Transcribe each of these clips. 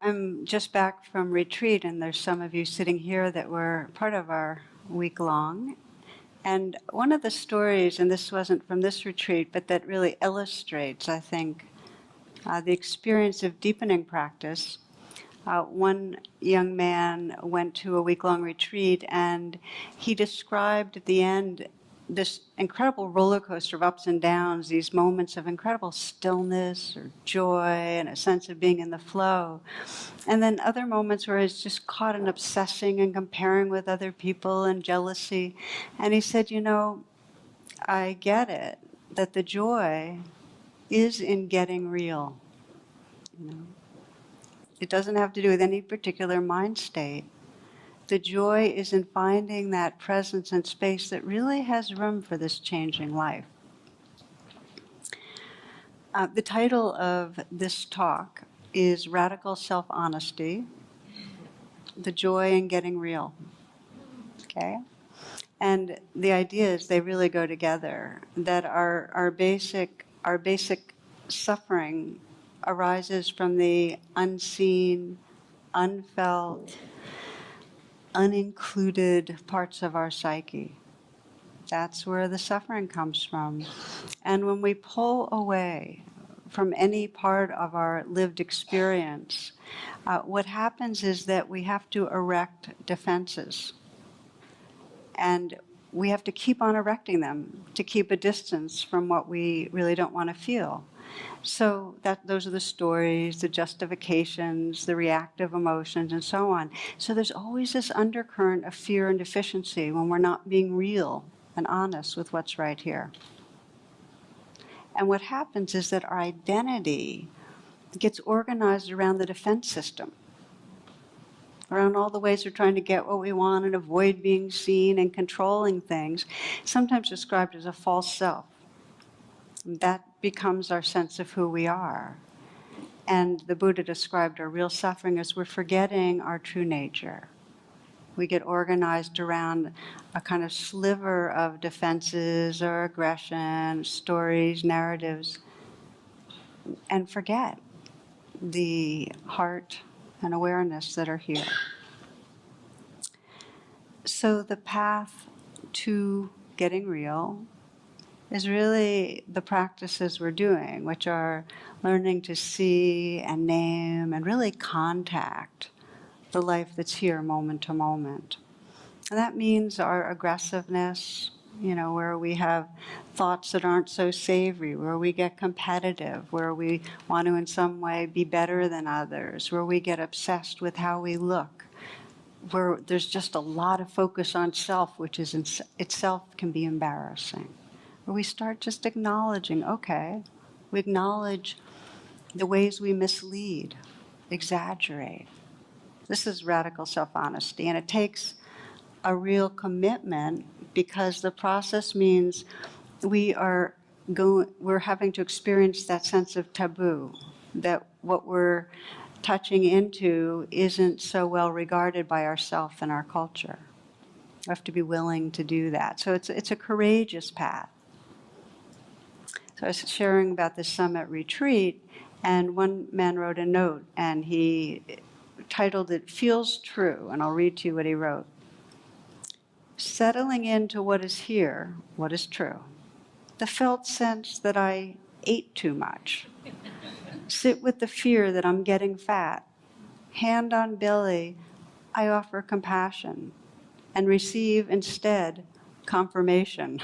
I'm just back from retreat, and there's some of you sitting here that were part of our week-long. And one of the stories, and this wasn't from this retreat, but that really illustrates, I think, the experience of deepening practice. One young man went to a week-long retreat, and he described at the end this incredible roller coaster of ups and downs, these moments of incredible stillness or joy and a sense of being in the flow. And then other moments where he's just caught in obsessing and comparing with other people and jealousy. And he said, I get it, that the joy is in getting real. It doesn't have to do with any particular mind state. The joy is in finding that presence and space that really has room for this changing life. The title of this talk is Radical Self-Honesty, the Joy in Getting Real. Okay? And the idea is they really go together, that our basic suffering arises from the unseen, unfelt, unincluded parts of our psyche. That's where the suffering comes from. And when we pull away from any part of our lived experience, what happens is that we have to erect defenses. And we have to keep on erecting them to keep a distance from what we really don't want to feel. So those are the stories, the justifications, the reactive emotions, and so on. So there's always this undercurrent of fear and deficiency when we're not being real and honest with what's right here. And what happens is that our identity gets organized around the defense system, around all the ways we're trying to get what we want and avoid being seen and controlling things, sometimes described as a false self. That becomes our sense of who we are. And the Buddha described our real suffering as we're forgetting our true nature. We get organized around a kind of sliver of defenses or aggression, stories, narratives, and forget the heart and awareness that are here. So the path to getting real is really the practices we're doing, which are learning to see and name and really contact the life that's here moment to moment. And that means our aggressiveness, where we have thoughts that aren't so savory, where we get competitive, where we want to in some way be better than others, where we get obsessed with how we look, where there's just a lot of focus on self, which is itself can be embarrassing. Where we start just acknowledging, we acknowledge the ways we mislead, exaggerate. This is radical self-honesty, and it takes a real commitment because the process means we're having to experience that sense of taboo, that what we're touching into isn't so well regarded by ourself and our culture. We have to be willing to do that. So it's a courageous path. So I was sharing about this summit retreat, and one man wrote a note, and he titled it, Feels True, and I'll read to you what he wrote. Settling into what is here, what is true. The felt sense that I ate too much. Sit with the fear that I'm getting fat. Hand on belly, I offer compassion, and receive instead confirmation.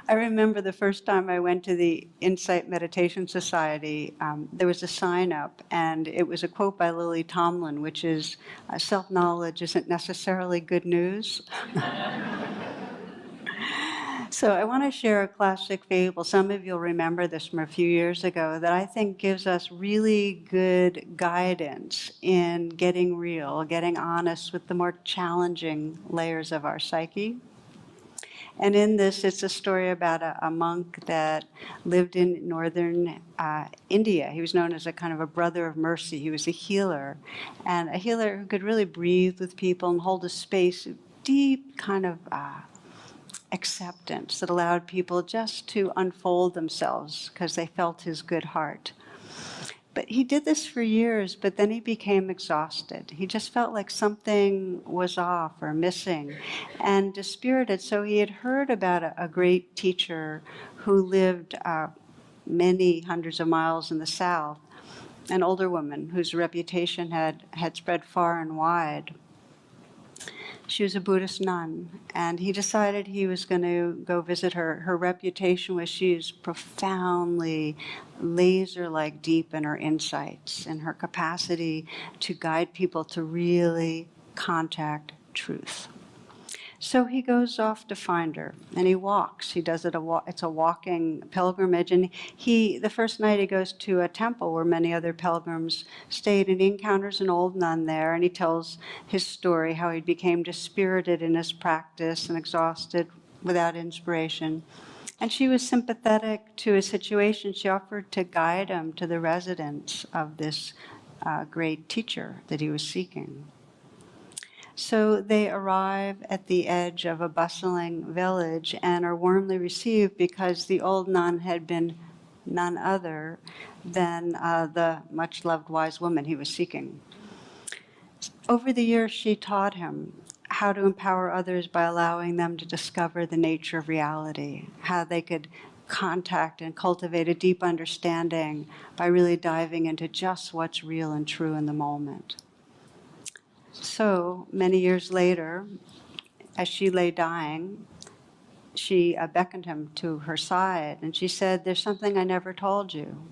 I remember the first time I went to the Insight Meditation Society, there was a sign up, and it was a quote by Lily Tomlin, which is, self-knowledge isn't necessarily good news. So I want to share a classic fable. Some of you will remember this from a few years ago that I think gives us really good guidance in getting real, getting honest with the more challenging layers of our psyche. And in this, it's a story about a monk that lived in northern India. He was known as a kind of a brother of mercy. He was a healer, and a healer who could really breathe with people and hold a space of deep kind of acceptance that allowed people just to unfold themselves because they felt his good heart. But he did this for years, but then he became exhausted. He just felt like something was off or missing and dispirited. So he had heard about a great teacher who lived many hundreds of miles in the south, an older woman whose reputation had spread far and wide. She was a Buddhist nun, and he decided he was going to go visit her. Her reputation was she was profoundly laser-like deep in her insights and her capacity to guide people to really contact truth. So he goes off to find her, and he walks. He does it it's a walking pilgrimage, and the first night he goes to a temple where many other pilgrims stayed, and he encounters an old nun there, and he tells his story, how he became dispirited in his practice and exhausted without inspiration. And she was sympathetic to his situation. She offered to guide him to the residence of this great teacher that he was seeking. So they arrive at the edge of a bustling village and are warmly received because the old nun had been none other than the much-loved wise woman he was seeking. Over the years, she taught him how to empower others by allowing them to discover the nature of reality, how they could contact and cultivate a deep understanding by really diving into just what's real and true in the moment. So, many years later, as she lay dying, she beckoned him to her side, and she said, "There's something I never told you.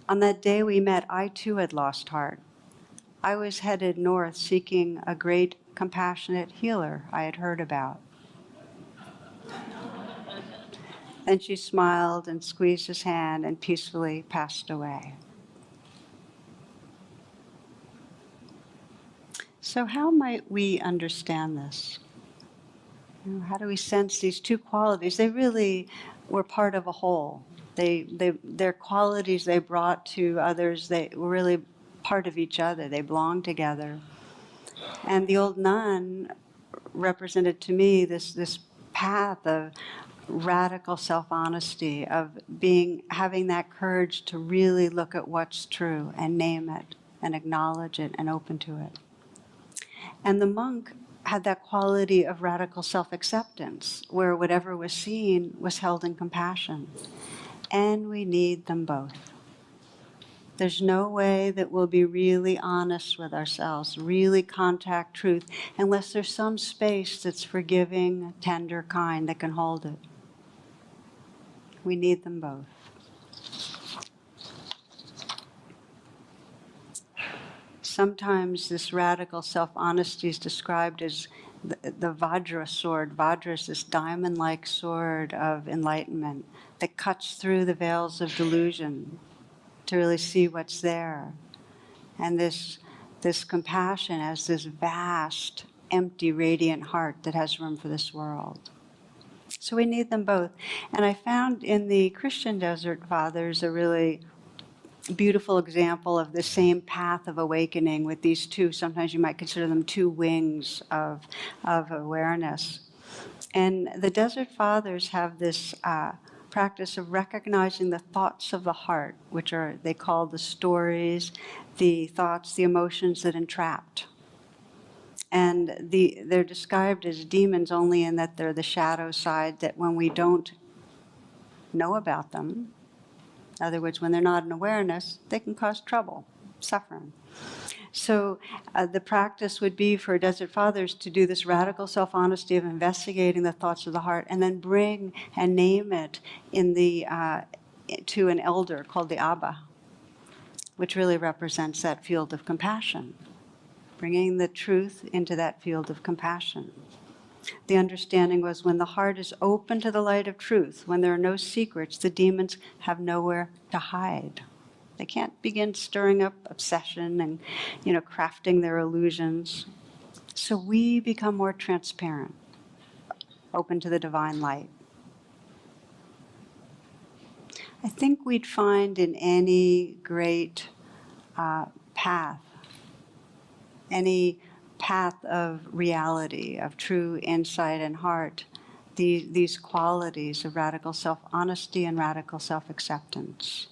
On that day we met, I too had lost heart. I was headed north seeking a great, compassionate healer I had heard about." Then she smiled and squeezed his hand and peacefully passed away. So how might we understand this? How do we sense these two qualities? They really were part of a whole. Their qualities they brought to others, they were really part of each other. They belonged together. And the old nun represented to me this path of radical self-honesty, of having that courage to really look at what's true and name it and acknowledge it and open to it. And the monk had that quality of radical self-acceptance, where whatever was seen was held in compassion. And we need them both. There's no way that we'll be really honest with ourselves, really contact truth, unless there's some space that's forgiving, tender, kind, that can hold it. We need them both. Sometimes this radical self-honesty is described as the Vajra sword. Vajra is this diamond-like sword of enlightenment that cuts through the veils of delusion to really see what's there. And this compassion as this vast, empty, radiant heart that has room for this world. So we need them both. And I found in the Christian Desert Fathers a really beautiful example of the same path of awakening with these two, sometimes you might consider them two wings of awareness. And the Desert Fathers have this practice of recognizing the thoughts of the heart, which they call the stories, the thoughts, the emotions that entrapped. And they're described as demons only in that they're the shadow side, that when we don't know about them, in other words, when they're not in awareness, they can cause trouble, suffering. So the practice would be for Desert Fathers to do this radical self-honesty of investigating the thoughts of the heart and then bring and name it to an elder called the Abba, which really represents that field of compassion, bringing the truth into that field of compassion. The understanding was when the heart is open to the light of truth, when there are no secrets, the demons have nowhere to hide. They can't begin stirring up obsession and, crafting their illusions. So we become more transparent, open to the divine light. I think we'd find in any great path, any path of reality, of true insight and heart, these qualities of radical self-honesty and radical self-acceptance.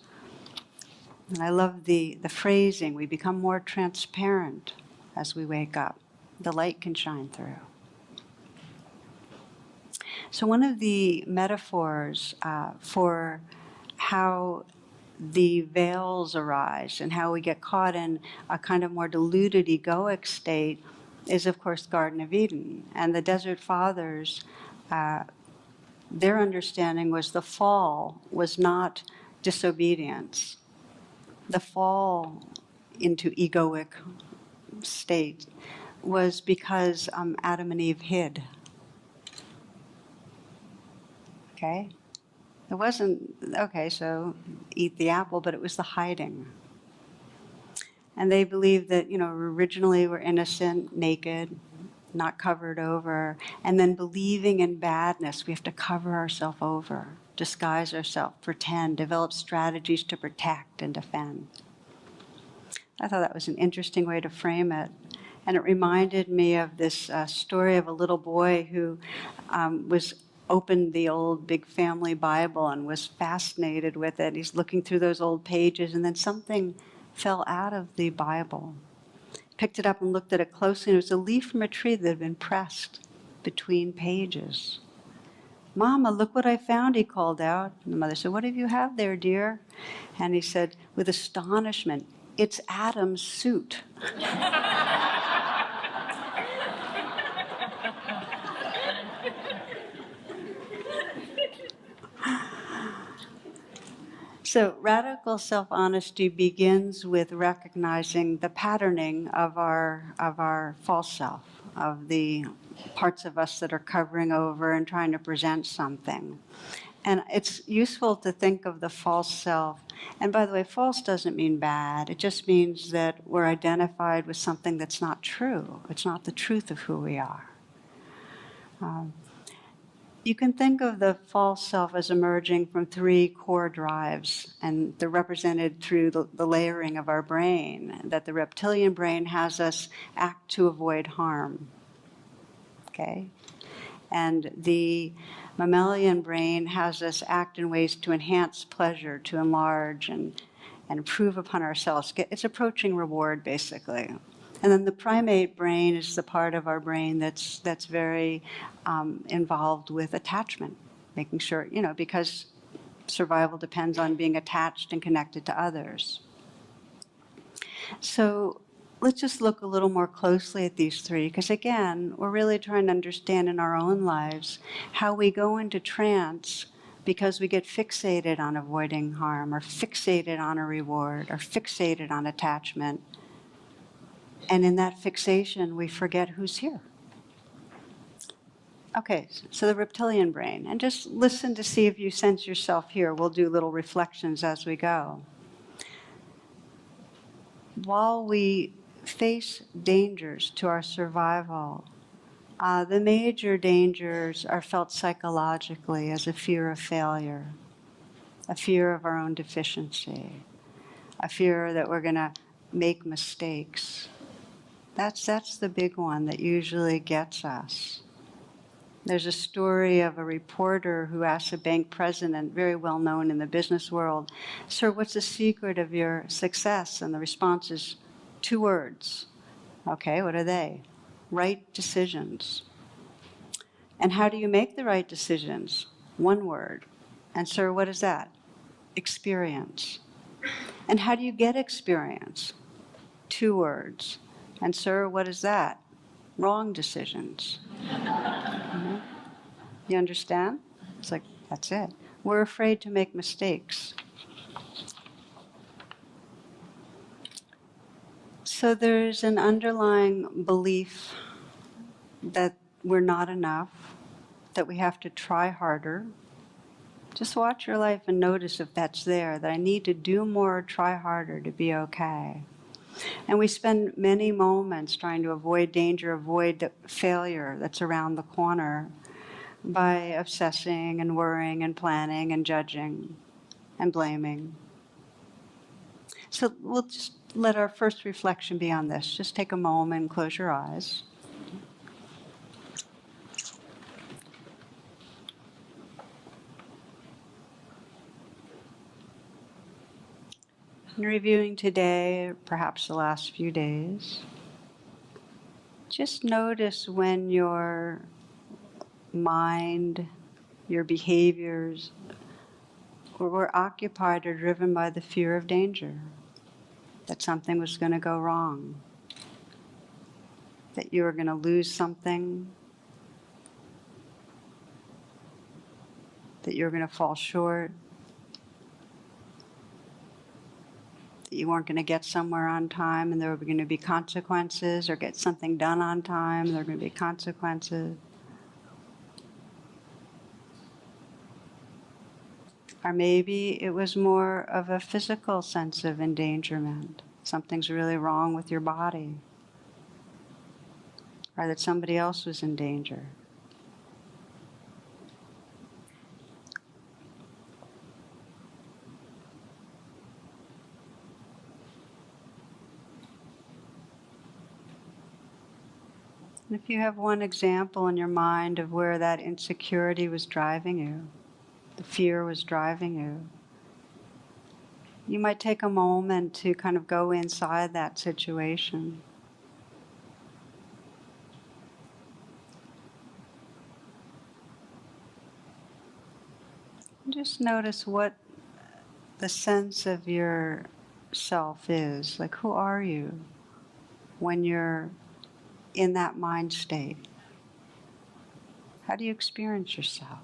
And I love the phrasing, we become more transparent as we wake up. The light can shine through. So one of the metaphors for how the veils arise and how we get caught in a kind of more diluted egoic state is, of course, Garden of Eden. And the Desert Fathers, their understanding was the fall was not disobedience. The fall into egoic state was because Adam and Eve hid. Okay? It wasn't, okay, so eat the apple, but it was the hiding. And they believed that, originally we're innocent, naked, not covered over, and then believing in badness, we have to cover ourselves over, disguise ourselves, pretend, develop strategies to protect and defend. I thought that was an interesting way to frame it. And it reminded me of this story of a little boy who opened the old big family Bible and was fascinated with it. He's looking through those old pages, and then something fell out of the Bible. Picked it up and looked at it closely, and it was a leaf from a tree that had been pressed between pages. "Mama, look what I found," he called out. And the mother said, "What do you have there, dear?" And he said, with astonishment, "It's Adam's suit." So radical self-honesty begins with recognizing the patterning of our false self, of the parts of us that are covering over and trying to present something. And it's useful to think of the false self. And by the way, false doesn't mean bad. It just means that we're identified with something that's not true. It's not the truth of who we are. You can think of the false self as emerging from three core drives, and they're represented through the layering of our brain, that the reptilian brain has us act to avoid harm, okay? And the mammalian brain has us act in ways to enhance pleasure, to enlarge and improve upon ourselves. It's approaching reward, basically. And then the primate brain is the part of our brain that's very involved with attachment, making sure, because survival depends on being attached and connected to others. So let's just look a little more closely at these three, because again, we're really trying to understand in our own lives how we go into trance because we get fixated on avoiding harm, or fixated on a reward, or fixated on attachment. And in that fixation, we forget who's here. Okay, so the reptilian brain. And just listen to see if you sense yourself here. We'll do little reflections as we go. While we face dangers to our survival, the major dangers are felt psychologically as a fear of failure, a fear of our own deficiency, a fear that we're going to make mistakes. That's the big one that usually gets us. There's a story of a reporter who asked a bank president, very well known in the business world, "Sir, what's the secret of your success?" And the response is 2 words. Okay, what are they? Right decisions. And how do you make the right decisions? 1 word. And sir, what is that? Experience. And how do you get experience? 2 words. And sir, what is that? Wrong decisions. Mm-hmm. You understand? It's like, that's it. We're afraid to make mistakes. So there's an underlying belief that we're not enough, that we have to try harder. Just watch your life and notice if that's there, that I need to do more, try harder to be okay. And we spend many moments trying to avoid danger, avoid the failure that's around the corner by obsessing and worrying and planning and judging and blaming. So we'll just let our first reflection be on this. Just take a moment and close your eyes. And reviewing today, perhaps the last few days, just notice when your mind, your behaviors were occupied or driven by the fear of danger, that something was going to go wrong, that you were going to lose something, that you were going to fall short, that you weren't going to get somewhere on time and there were going to be consequences, or get something done on time, there were going to be consequences. Or maybe it was more of a physical sense of endangerment. Something's really wrong with your body. Or that somebody else was in danger. And if you have one example in your mind of where that insecurity was driving you, the fear was driving you, you might take a moment to kind of go inside that situation. And just notice what the sense of your self is. Like, who are you when you're in that mind state? How do you experience yourself?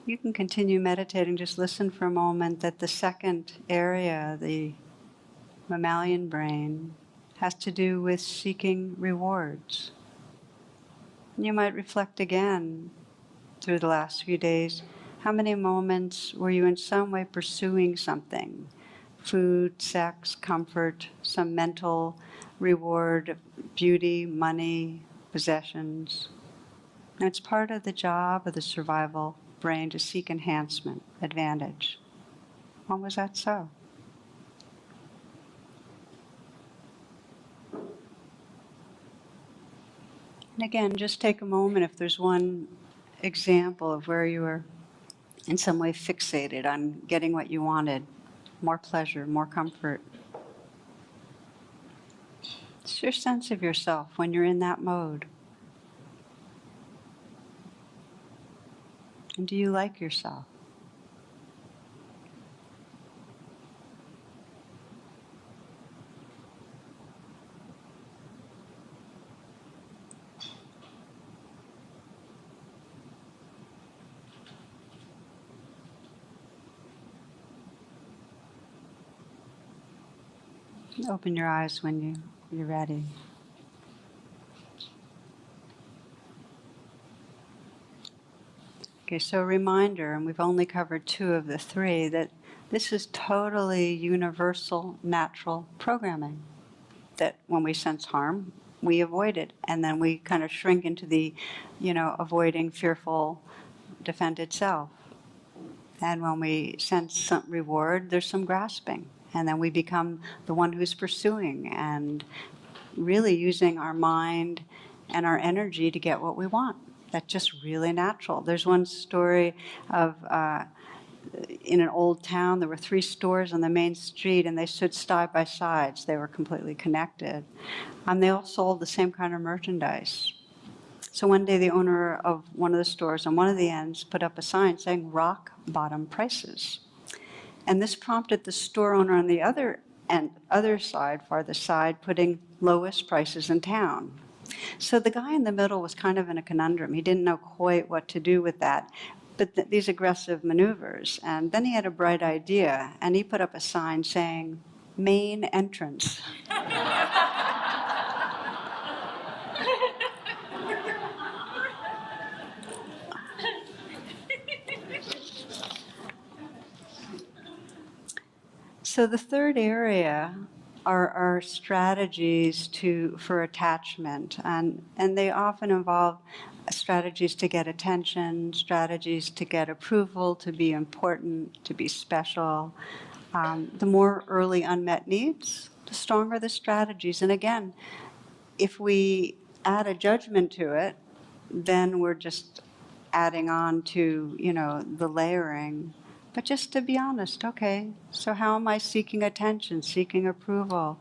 You can continue meditating, just listen for a moment that the second area, the mammalian brain, has to do with seeking rewards. And you might reflect again through the last few days, how many moments were you in some way pursuing something? Food, sex, comfort, some mental reward, beauty, money, possessions. And it's part of the job of the survival brain to seek enhancement, advantage. When was that so? And again, just take a moment if there's one example of where you were in some way fixated on getting what you wanted, more pleasure, more comfort. It's your sense of yourself when you're in that mode. And do you like yourself? Open your eyes when you're ready. Okay, so a reminder, and we've only covered 2 of the 3, that this is totally universal, natural programming. That when we sense harm, we avoid it, and then we kind of shrink into the, avoiding, fearful, defended self. And when we sense some reward, there's some grasping. And then we become the one who's pursuing and really using our mind and our energy to get what we want. That's just really natural. There's one story of, in an old town, there were 3 stores on the main street, and they stood side by side. They were completely connected. They all sold the same kind of merchandise. So one day the owner of one of the stores on one of the ends put up a sign saying rock bottom prices. And this prompted the store owner on the other side, farthest side, putting lowest prices in town. So the guy in the middle was kind of in a conundrum. He didn't know quite what to do with that, but these aggressive maneuvers. And then he had a bright idea, and he put up a sign saying, main entrance. So the third area are strategies for attachment, and they often involve strategies to get attention, strategies to get approval, to be important, to be special. The more early unmet needs, the stronger the strategies. And again, if we add a judgment to it, then we're just adding on to, the layering. But just to be honest, okay, so how am I seeking attention, seeking approval,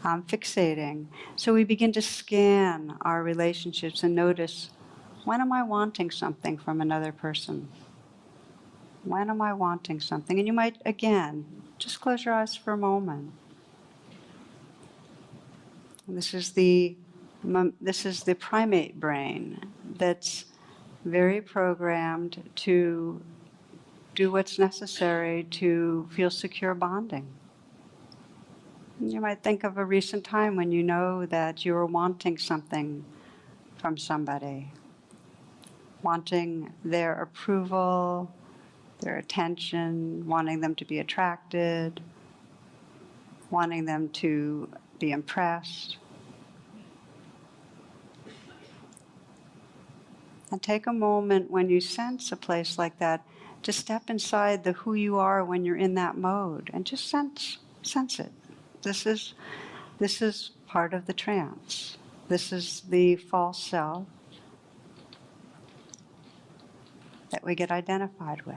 fixating? So we begin to scan our relationships and notice, when am I wanting something from another person? When am I wanting something? And you might, again, just close your eyes for a moment. This is the primate brain that's very programmed to do what's necessary to feel secure bonding. You might think of a recent time when you know that you were wanting something from somebody, wanting their approval, their attention, wanting them to be attracted, wanting them to be impressed. And take a moment when you sense a place like that to step inside the who you are when you're in that mode, and just sense it. This is part of the trance. This is the false self that we get identified with.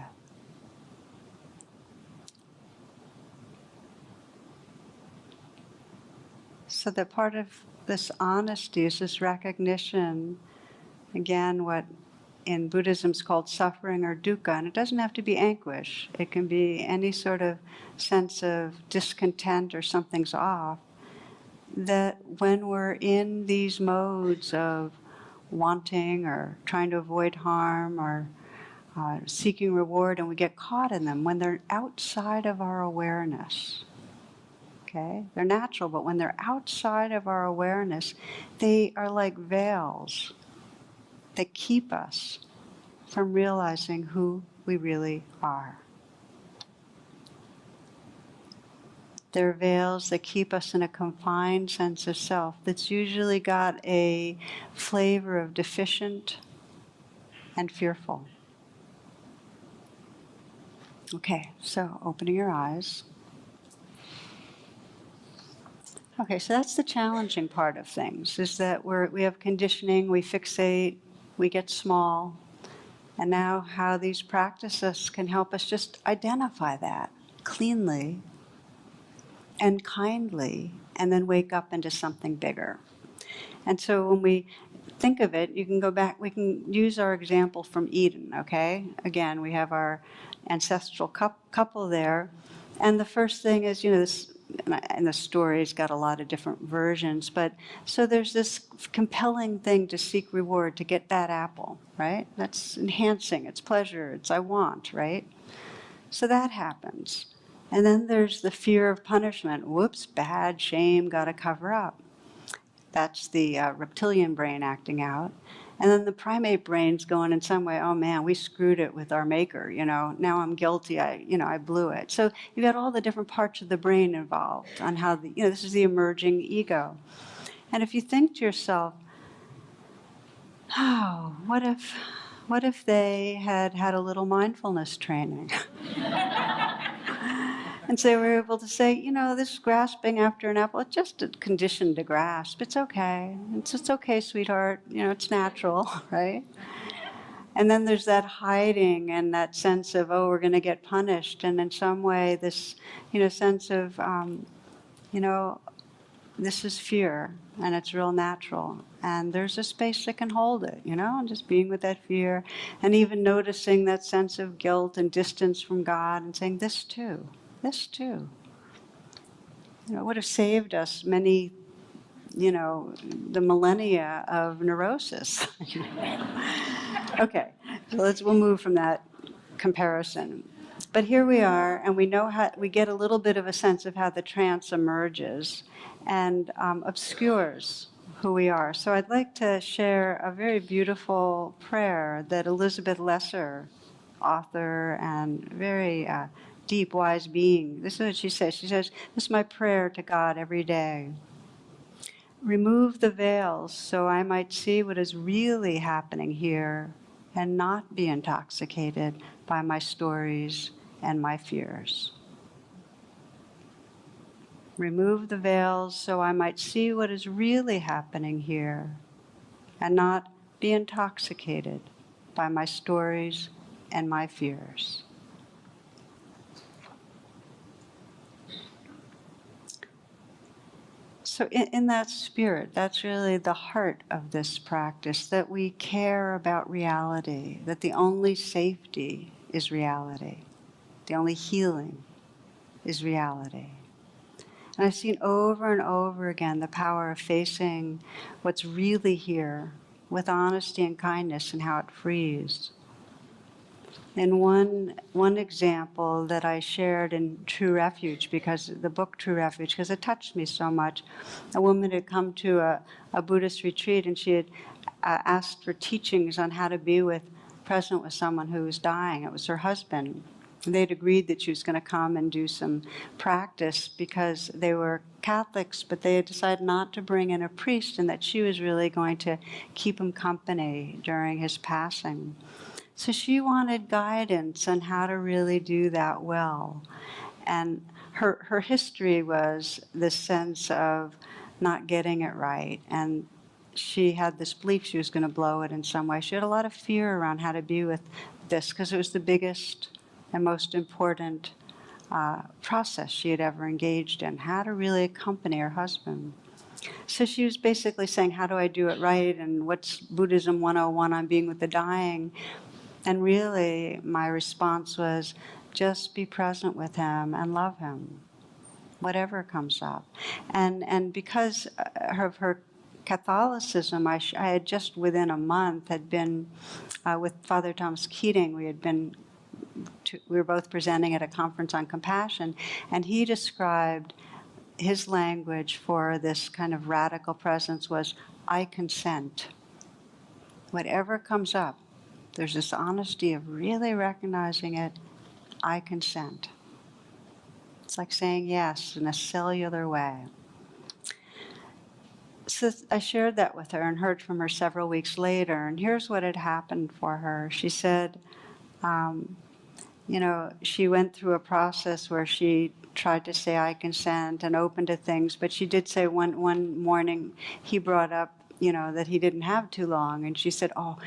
So that part of this honesty is this recognition, again, what in Buddhism is called suffering or dukkha, and it doesn't have to be anguish. It can be any sort of sense of discontent or something's off. That when we're in these modes of wanting or trying to avoid harm or seeking reward, and we get caught in them, when they're outside of our awareness, okay? They're natural, but when they're outside of our awareness, they are like veils that keep us from realizing who we really are. They're veils that keep us in a confined sense of self that's usually got a flavor of deficient and fearful. Okay, so opening your eyes. Okay, so that's the challenging part of things, is that we have conditioning, we fixate, we get small, and now how these practices can help us just identify that cleanly and kindly, and then wake up into something bigger. And so when we think of it, you can go back, we can use our example from Eden, okay? Again, we have our ancestral couple there, and the first thing is, this, and the story's got a lot of different versions, but so there's this compelling thing to seek reward, to get that apple, right? That's enhancing, it's pleasure, it's I want, right? So that happens. And then there's the fear of punishment. Whoops, bad, shame, gotta cover up. That's the reptilian brain acting out. And then the primate brain's going in some way, oh man, we screwed it with our maker, now I'm guilty, I blew it. So you've got all the different parts of the brain involved on how this is the emerging ego. And if you think to yourself, oh, what if they had a little mindfulness training? And so we're able to say, this grasping after an apple, it's just a condition to grasp. It's okay. It's okay, sweetheart. It's natural, right? And then there's that hiding and that sense of, oh, we're going to get punished. And in some way, this, sense of, this is fear, and it's real natural. And there's a space that can hold it, and just being with that fear, and even noticing that sense of guilt and distance from God, and saying, this too. It would have saved us many, the millennia of neurosis. Okay, so we'll move from that comparison. But here we are, and we know how we get a little bit of a sense of how the trance emerges and obscures who we are. So I'd like to share a very beautiful prayer that Elizabeth Lesser, author and very deep, wise being. This is what she says. She says, this is my prayer to God every day. Remove the veils so I might see what is really happening here and not be intoxicated by my stories and my fears. Remove the veils so I might see what is really happening here and not be intoxicated by my stories and my fears. So in that spirit, that's really the heart of this practice, that we care about reality, that the only safety is reality, the only healing is reality. And I've seen over and over again the power of facing what's really here with honesty and kindness and how it frees. And one example that I shared in True Refuge, because the book True Refuge, because it touched me so much, a woman had come to a Buddhist retreat and she had asked for teachings on how to be present with someone who was dying. It was her husband. They'd agreed that she was going to come and do some practice because they were Catholics, but they had decided not to bring in a priest and that she was really going to keep him company during his passing. So she wanted guidance on how to really do that well. And her history was this sense of not getting it right. And she had this belief she was going to blow it in some way. She had a lot of fear around how to be with this because it was the biggest and most important process she had ever engaged in, how to really accompany her husband. So she was basically saying, how do I do it right? And what's Buddhism 101 on being with the dying? And really, my response was, just be present with him and love him, whatever comes up. And because of her Catholicism, I had just within a month had been with Father Thomas Keating. We were both presenting at a conference on compassion, and he described his language for this kind of radical presence was, I consent. Whatever comes up, there's this honesty of really recognizing it, I consent. It's like saying yes in a cellular way. So I shared that with her and heard from her several weeks later, and here's what had happened for her. She said, she went through a process where she tried to say I consent and open to things, but she did say one morning he brought up, that he didn't have too long, and she said, oh,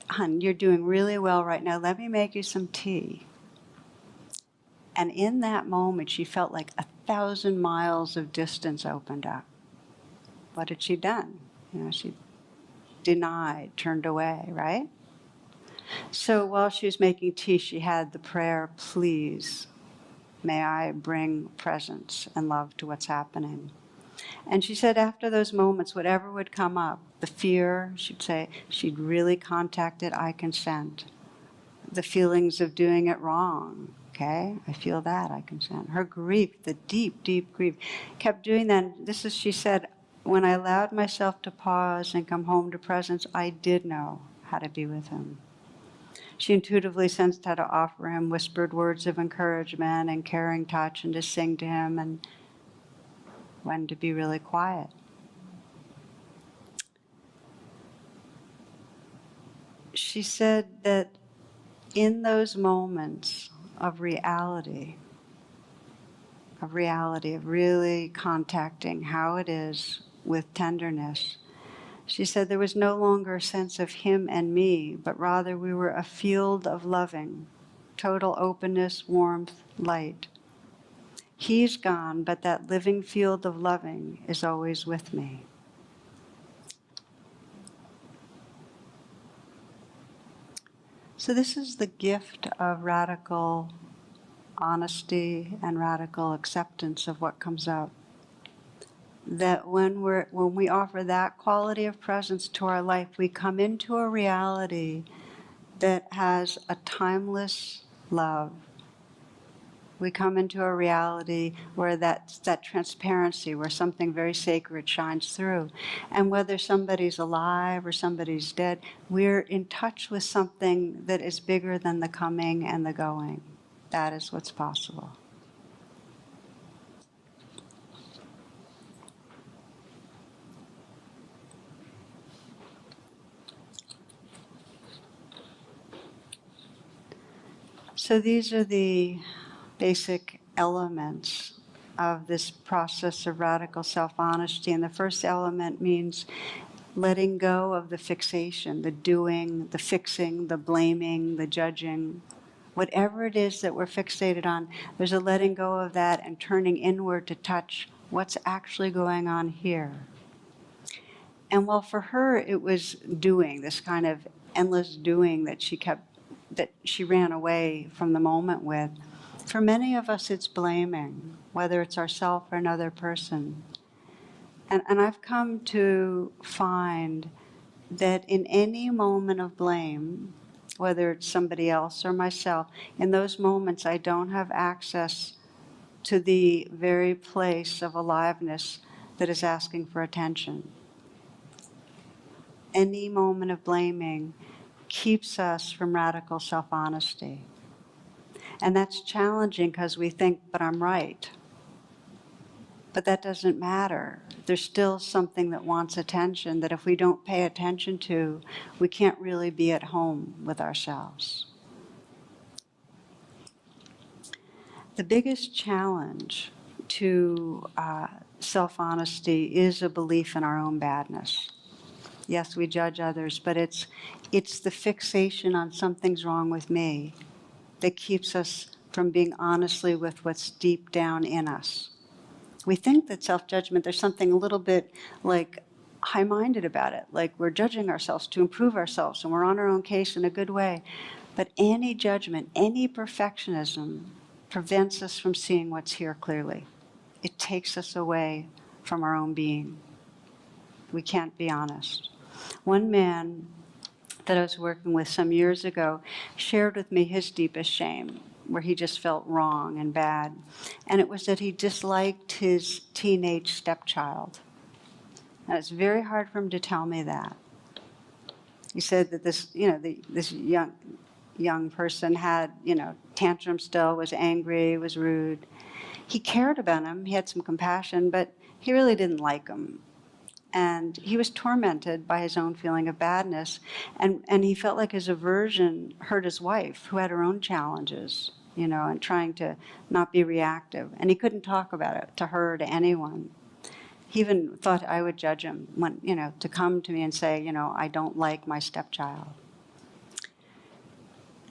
hon, you're doing really well right now. Let me make you some tea. And in that moment, she felt like 1,000 miles of distance opened up. What had she done? She denied, turned away, right? So while she was making tea, she had the prayer, please, may I bring presence and love to what's happening. And she said after those moments, whatever would come up, the fear, she'd say, she'd really contacted I consent. The feelings of doing it wrong, okay? I feel that, I consent. Her grief, the deep, deep grief, kept doing that. She said, when I allowed myself to pause and come home to presence, I did know how to be with him. She intuitively sensed how to offer him whispered words of encouragement and caring touch and to sing to him and when to be really quiet. She said that in those moments of reality, of really contacting how it is with tenderness, she said there was no longer a sense of him and me, but rather we were a field of loving, total openness, warmth, light. He's gone, but that living field of loving is always with me. So this is the gift of radical honesty and radical acceptance of what comes up. That when we offer that quality of presence to our life, we come into a reality that has a timeless love. We come into a reality where that's that transparency, where something very sacred shines through. And whether somebody's alive or somebody's dead, we're in touch with something that is bigger than the coming and the going. That is what's possible. So these are the basic elements of this process of radical self-honesty. And the first element means letting go of the fixation, the doing, the fixing, the blaming, the judging. Whatever it is that we're fixated on, there's a letting go of that and turning inward to touch what's actually going on here. And while for her it was doing, this kind of endless doing that she ran away from the moment with, for many of us it's blaming, whether it's ourselves or another person. And I've come to find that in any moment of blame, whether it's somebody else or myself, in those moments I don't have access to the very place of aliveness that is asking for attention. Any moment of blaming keeps us from radical self-honesty. And that's challenging because we think, but I'm right. But that doesn't matter. There's still something that wants attention that if we don't pay attention to, we can't really be at home with ourselves. The biggest challenge to self-honesty is a belief in our own badness. Yes, we judge others, but it's the fixation on something's wrong with me that keeps us from being honestly with what's deep down in us. We think that self-judgment, there's something a little bit like high-minded about it, like we're judging ourselves to improve ourselves and we're on our own case in a good way. But any judgment, any perfectionism prevents us from seeing what's here clearly. It takes us away from our own being. We can't be honest. One man that I was working with some years ago shared with me his deepest shame, where he just felt wrong and bad. And it was that he disliked his teenage stepchild. And it's very hard for him to tell me that. He said that this, this young person had, tantrum still, was angry, was rude. He cared about him, he had some compassion, but he really didn't like him. And he was tormented by his own feeling of badness. And he felt like his aversion hurt his wife, who had her own challenges, and trying to not be reactive. And he couldn't talk about it to her, to anyone. He even thought I would judge him when, to come to me and say, I don't like my stepchild.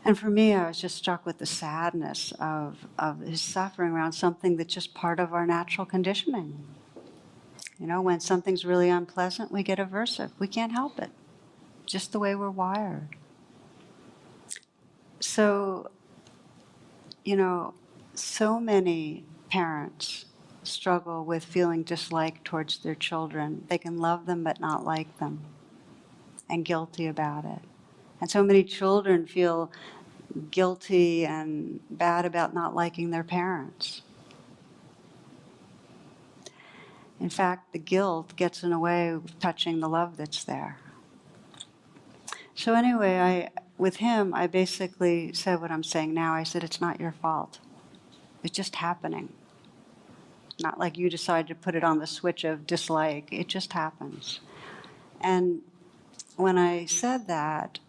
And for me, I was just struck with the sadness of his suffering around something that's just part of our natural conditioning. When something's really unpleasant, we get aversive. We can't help it. Just the way we're wired. So, so many parents struggle with feeling dislike towards their children. They can love them but not like them, and guilty about it. And so many children feel guilty and bad about not liking their parents. In fact, the guilt gets in the way of touching the love that's there. So anyway, with him, I basically said what I'm saying now. I said, it's not your fault. It's just happening. Not like you decide to put it on the switch of dislike. It just happens. And when I said that,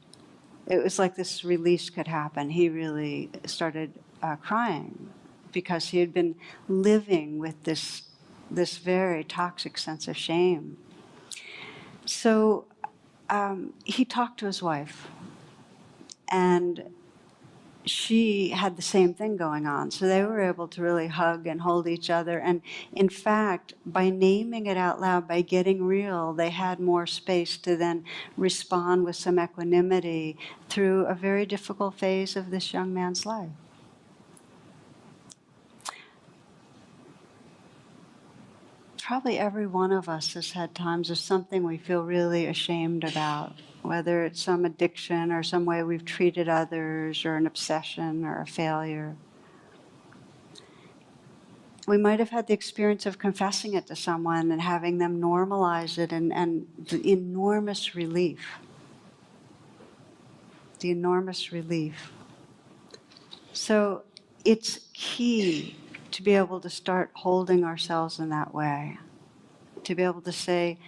it was like this release could happen. He really started crying because he had been living with this very toxic sense of shame. So he talked to his wife, and she had the same thing going on. So they were able to really hug and hold each other. And in fact, by naming it out loud, by getting real, they had more space to then respond with some equanimity through a very difficult phase of this young man's life. Probably every one of us has had times of something we feel really ashamed about, whether it's some addiction or some way we've treated others or an obsession or a failure. We might have had the experience of confessing it to someone and having them normalize it, and the enormous relief. The enormous relief. So it's key to be able to start holding ourselves in that way, to be able to say,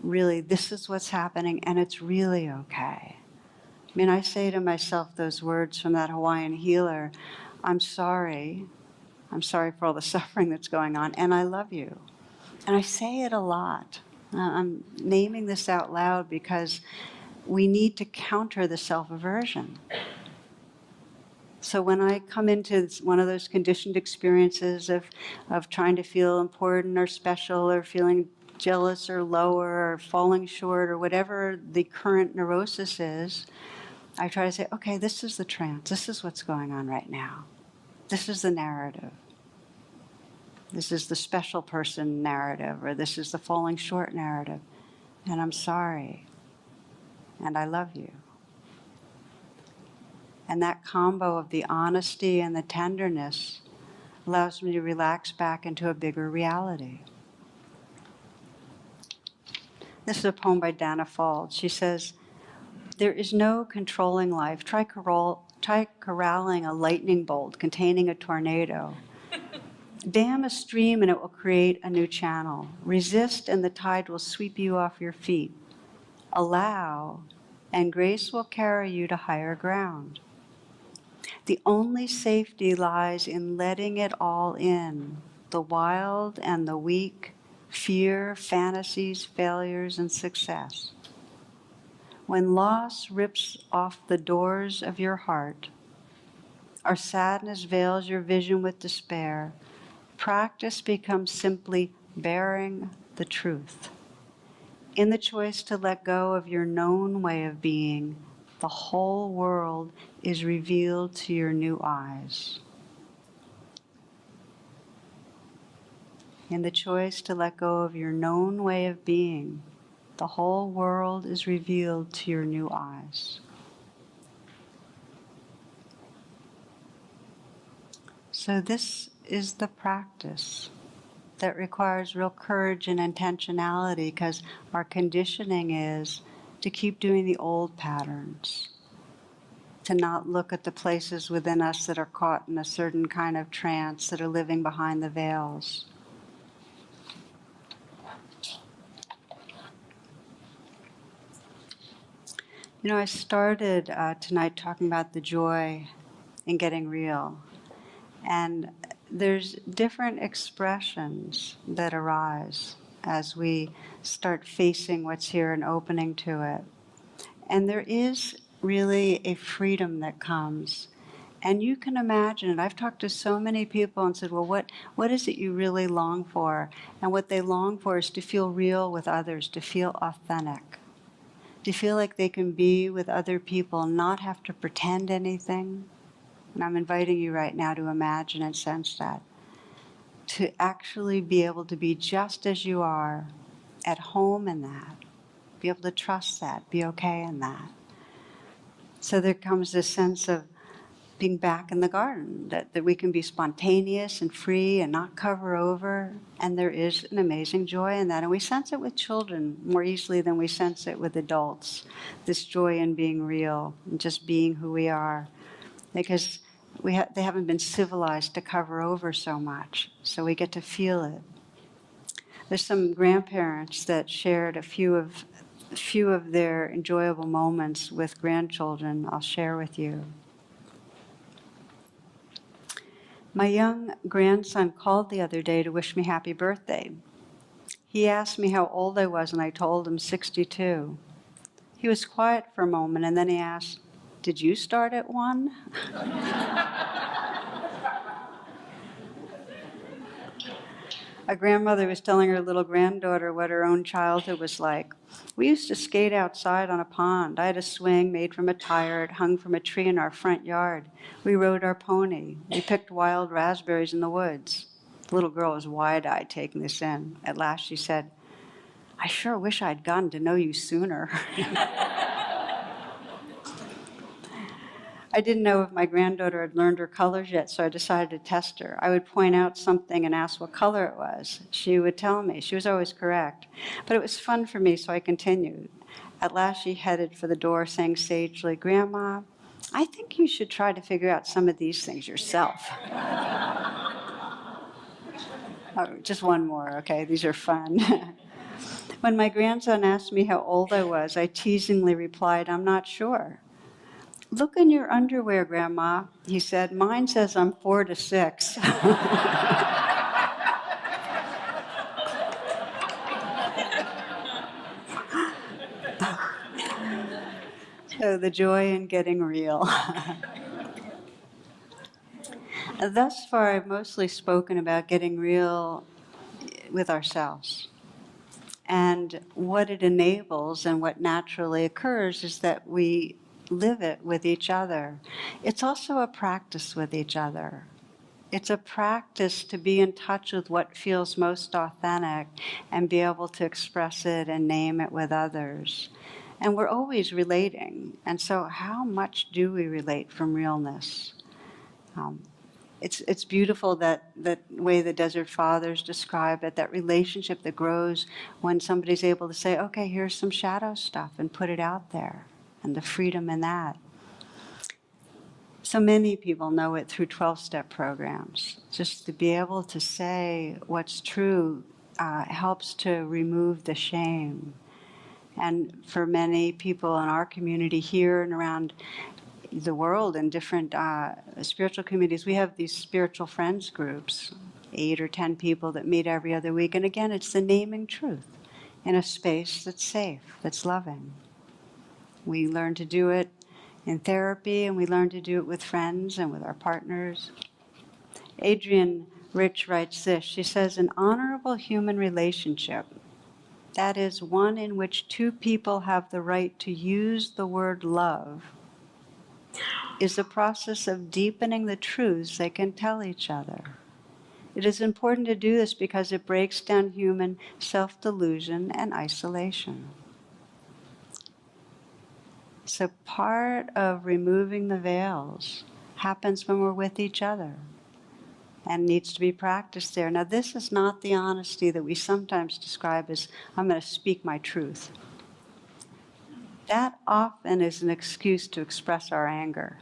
really, this is what's happening, and it's really okay. I mean, I say to myself those words from that Hawaiian healer, I'm sorry for all the suffering that's going on, and I love you. And I say it a lot. I'm naming this out loud because we need to counter the self-aversion. So when I come into one of those conditioned experiences of trying to feel important or special or feeling jealous or lower or falling short or whatever the current neurosis is, I try to say, okay, this is the trance. This is what's going on right now. This is the narrative. This is the special person narrative, or this is the falling short narrative. And I'm sorry. And I love you. And that combo of the honesty and the tenderness allows me to relax back into a bigger reality. This is a poem by Dana Fald. She says, there is no controlling life. Try corralling a lightning bolt containing a tornado. Dam a stream and it will create a new channel. Resist and the tide will sweep you off your feet. Allow and grace will carry you to higher ground. The only safety lies in letting it all in, the wild and the weak, fear, fantasies, failures, and success. When loss rips off the doors of your heart, or sadness veils your vision with despair, practice becomes simply bearing the truth. In the choice to let go of your known way of being, the whole world is revealed to your new eyes. In the choice to let go of your known way of being, the whole world is revealed to your new eyes. So this is the practice that requires real courage and intentionality, because our conditioning is to keep doing the old patterns, to not look at the places within us that are caught in a certain kind of trance, that are living behind the veils. You know, I started tonight talking about the joy in getting real. And there's different expressions that arise as we start facing what's here and opening to it. And there is really a freedom that comes. And you can imagine it. I've talked to so many people and said, well, what is it you really long for? And what they long for is to feel real with others, to feel authentic, to feel like they can be with other people and not have to pretend anything. And I'm inviting you right now to imagine and sense that. To actually be able to be just as you are, at home in that. Be able to trust that, be okay in that. So there comes this sense of being back in the garden, that we can be spontaneous and free and not cover over. And there is an amazing joy in that. And we sense it with children more easily than we sense it with adults. This joy in being real and just being who we are. Because they haven't been civilized to cover over so much, so we get to feel it. There's some grandparents that shared a few of their enjoyable moments with grandchildren I'll share with you. My young grandson called the other day to wish me happy birthday. He asked me how old I was, and I told him 62. He was quiet for a moment, and then he asked, did you start at 1? A grandmother was telling her little granddaughter what her own childhood was like. We used to skate outside on a pond. I had a swing made from a tire. It hung from a tree in our front yard. We rode our pony. We picked wild raspberries in the woods. The little girl was wide-eyed taking this in. At last she said, I sure wish I'd gotten to know you sooner. I didn't know if my granddaughter had learned her colors yet, so I decided to test her. I would point out something and ask what color it was. She would tell me. She was always correct. But it was fun for me, so I continued. At last she headed for the door, saying sagely, Grandma, I think you should try to figure out some of these things yourself. Oh, just one more, okay? These are fun. When my grandson asked me how old I was, I teasingly replied, "I'm not sure." "Look in your underwear, Grandma," he said. "Mine says I'm 4 to 6. So the joy in getting real. Thus far, I've mostly spoken about getting real with ourselves. And what it enables and what naturally occurs is that we live it with each other. It's also a practice with each other. It's a practice to be in touch with what feels most authentic and be able to express it and name it with others. And we're always relating. And so how much do we relate from realness? It's beautiful that way the Desert Fathers describe it, that relationship that grows when somebody's able to say, okay, here's some shadow stuff, and put it out there, and the freedom in that. So many people know it through 12-step programs. Just to be able to say what's true helps to remove the shame. And for many people in our community here and around the world and different spiritual communities, we have these spiritual friends groups, 8 or 10 people that meet every other week. And again, it's the naming truth in a space that's safe, that's loving. We learn to do it in therapy, and we learn to do it with friends and with our partners. Adrienne Rich writes this. She says, an honorable human relationship, that is one in which two people have the right to use the word love, is a process of deepening the truths they can tell each other. It is important to do this because it breaks down human self-delusion and isolation. So part of removing the veils happens when we're with each other and needs to be practiced there. Now, this is not the honesty that we sometimes describe as, I'm going to speak my truth. That often is an excuse to express our anger.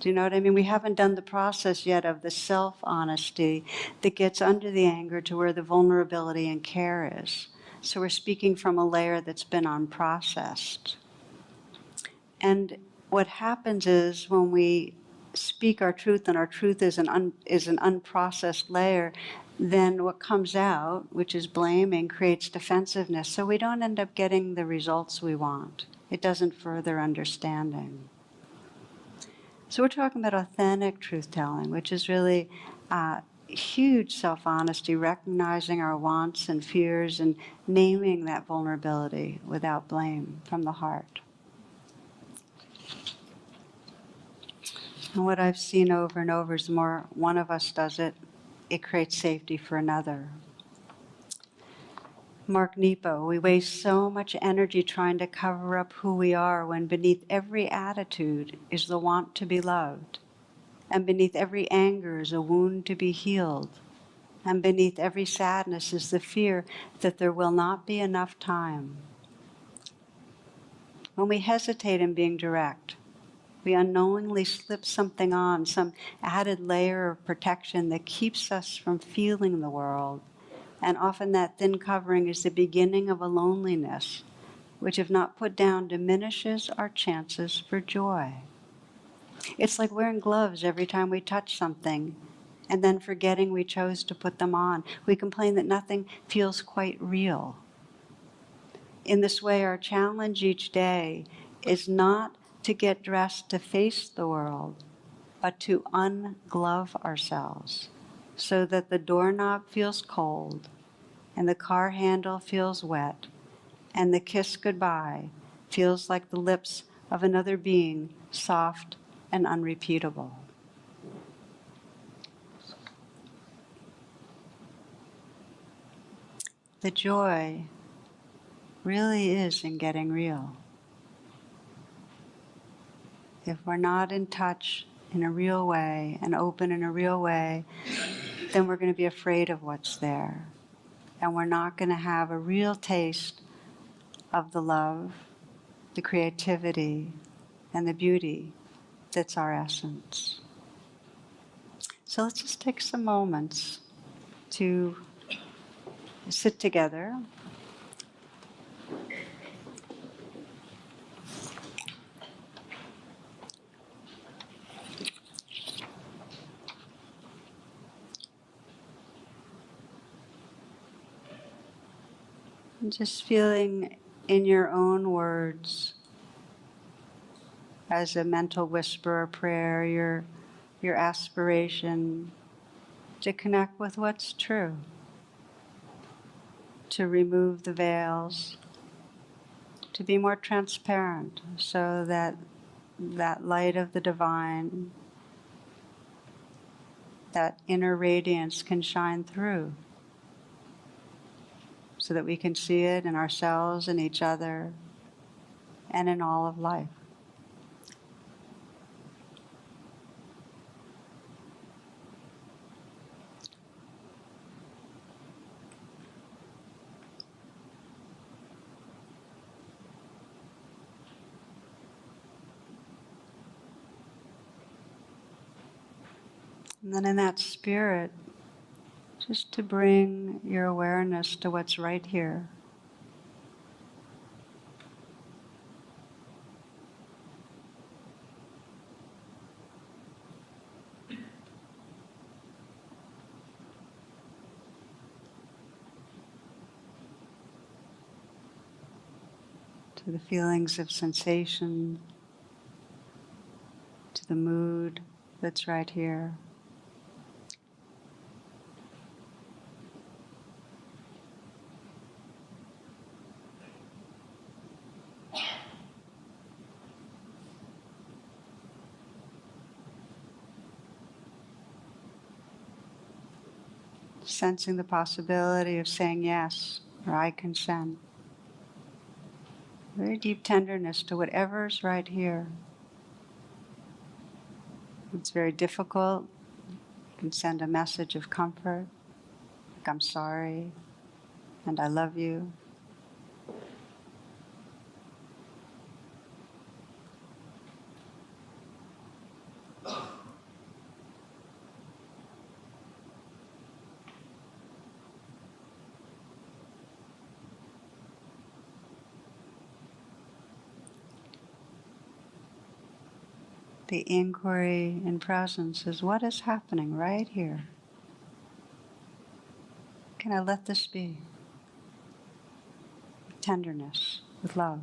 Do you know what I mean? We haven't done the process yet of the self-honesty that gets under the anger to where the vulnerability and care is. So we're speaking from a layer that's been unprocessed. And what happens is when we speak our truth, and our truth is an unprocessed layer, then what comes out, which is blaming, creates defensiveness. So we don't end up getting the results we want. It doesn't further understanding. So we're talking about authentic truth-telling, which is really huge self-honesty, recognizing our wants and fears and naming that vulnerability without blame from the heart. And what I've seen over and over is the more one of us does it, it creates safety for another. Mark Nepo, we waste so much energy trying to cover up who we are when beneath every attitude is the want to be loved. And beneath every anger is a wound to be healed. And beneath every sadness is the fear that there will not be enough time. When we hesitate in being direct, we unknowingly slip something on, some added layer of protection that keeps us from feeling the world. And often that thin covering is the beginning of a loneliness, which if not put down, diminishes our chances for joy. It's like wearing gloves every time we touch something, and then forgetting we chose to put them on. We complain that nothing feels quite real. In this way, our challenge each day is not to get dressed to face the world, but to unglove ourselves so that the doorknob feels cold and the car handle feels wet and the kiss goodbye feels like the lips of another being, soft and unrepeatable. The joy really is in getting real. If we're not in touch in a real way and open in a real way, then we're going to be afraid of what's there. And we're not going to have a real taste of the love, the creativity, and the beauty that's our essence. So let's just take some moments to sit together. And just feeling in your own words, as a mental whisper or prayer, your aspiration to connect with what's true, to remove the veils, to be more transparent so that that light of the divine, that inner radiance can shine through, so that we can see it in ourselves and each other and in all of life. And then in that spirit, just to bring your awareness to what's right here. To the feelings of sensation, to the mood that's right here. Sensing the possibility of saying yes, or I consent. Very deep tenderness to whatever's right here. It's very difficult. You can send a message of comfort, like I'm sorry, and I love you. The inquiry in presence is what is happening right here. Can I let this be? With tenderness, with love.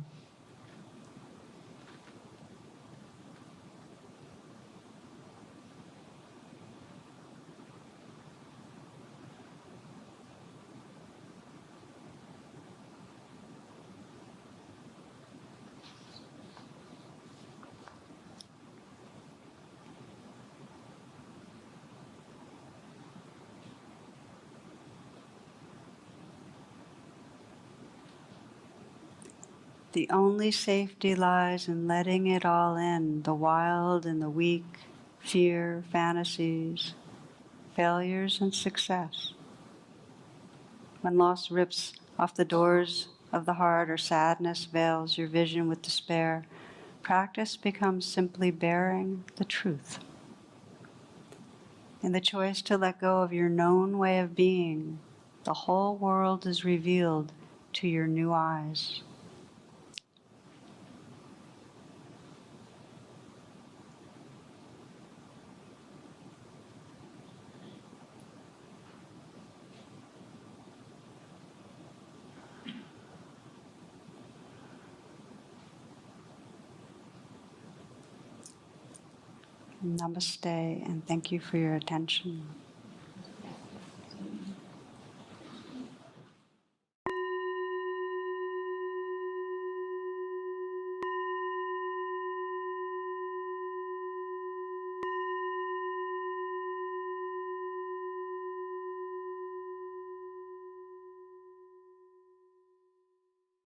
The only safety lies in letting it all in, the wild and the weak, fear, fantasies, failures and success. When loss rips off the doors of the heart or sadness veils your vision with despair, practice becomes simply bearing the truth. In the choice to let go of your known way of being, the whole world is revealed to your new eyes. Namaste, and thank you for your attention.